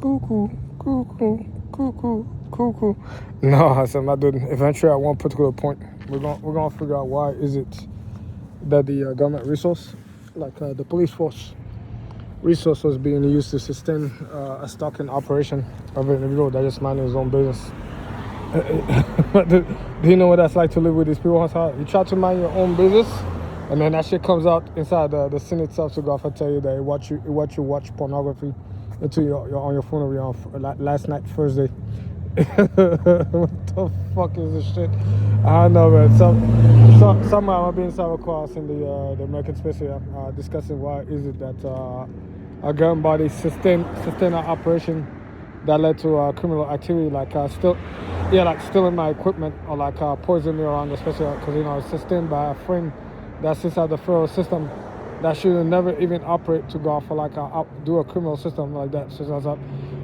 cuckoo, cuckoo, cuckoo, cuckoo. No, so my dude. Eventually, at one particular point, we're gonna figure out why is it that the government resource, like the police force resource, was being used to sustain a stalking operation of an individual that just minding his own business. Do you know what that's like to live with these people? You try to mind your own business, and then that shit comes out inside the scene itself to go off and tell you that you watch pornography until you're on your phone last night, Thursday. What the fuck is this shit? I don't know, man. Somehow I'm being across in the American space here, discussing why is it that a gun body sustained an operation that led to criminal activity, like stealing my equipment, or like poisoning me around, especially because it's sustained by a friend that's inside the federal system that should never even operate to go off for do a criminal system like that. So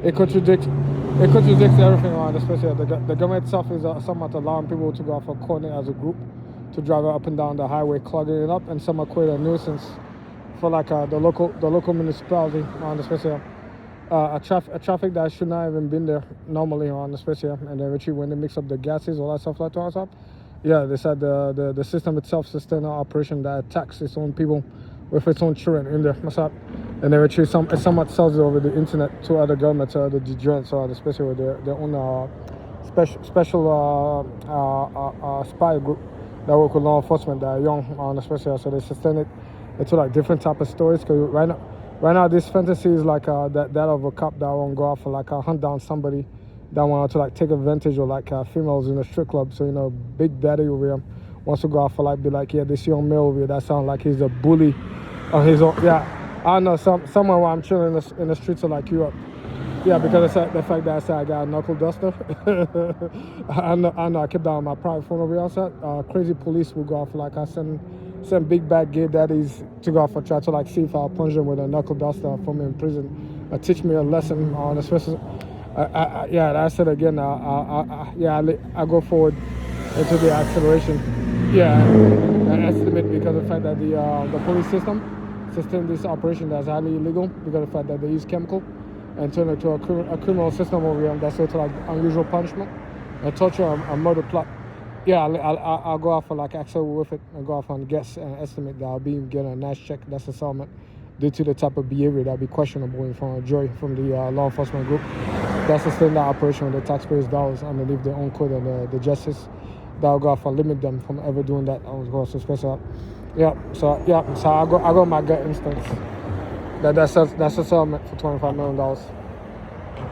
it contradicts everything around, especially the government itself is somewhat allowing people to go off and coordinate as a group to drive up and down the highway, clogging it up, and some create a nuisance for the local municipality, especially a traffic that should not even been there normally, especially, and then actually when they mix up the gases, all that stuff like that. Yeah, they said the system itself sustains an operation that attacks its own people with its own children in there. And they actually somewhat sells it over the internet to other governments, the degenerates, especially with their own special spy group that work with law enforcement that are young, especially. So they sustain it into like different type of stories. Because right now, this fantasy is like that of a cop that won't go out for hunt down somebody that want to take advantage of females in a strip club. So Big Daddy over here wants to go out for be yeah, this young male over here that sounds like he's a bully on his own. Yeah, I know somewhere where I'm chilling in the streets of Europe. Yeah, because of the fact that I said I got a knuckle duster. I know I kept down my private phone over here outside. Crazy police will go off I send big bad gay daddies to go off and try to see if I'll punch them with a knuckle duster from in prison. Teach me a lesson on especially. I said again. I go forward into the acceleration. Yeah, I estimate because of the fact that the police system sustained this operation that's highly illegal because of the fact that they use chemical and turn it to a criminal system over here that's sort of unusual punishment and torture and murder plot. Yeah, I'll go off for accelerate with it and go off and guess and estimate that I'll be getting a nice check. That's a settlement due to the type of behavior that'll be questionable in front of a jury from the law enforcement group that sustained that operation with the taxpayers' dollars underneath their own code and the justice that'll go off and limit them from ever doing that. I was going to special. So I go my gut instincts that's a settlement for $25 million.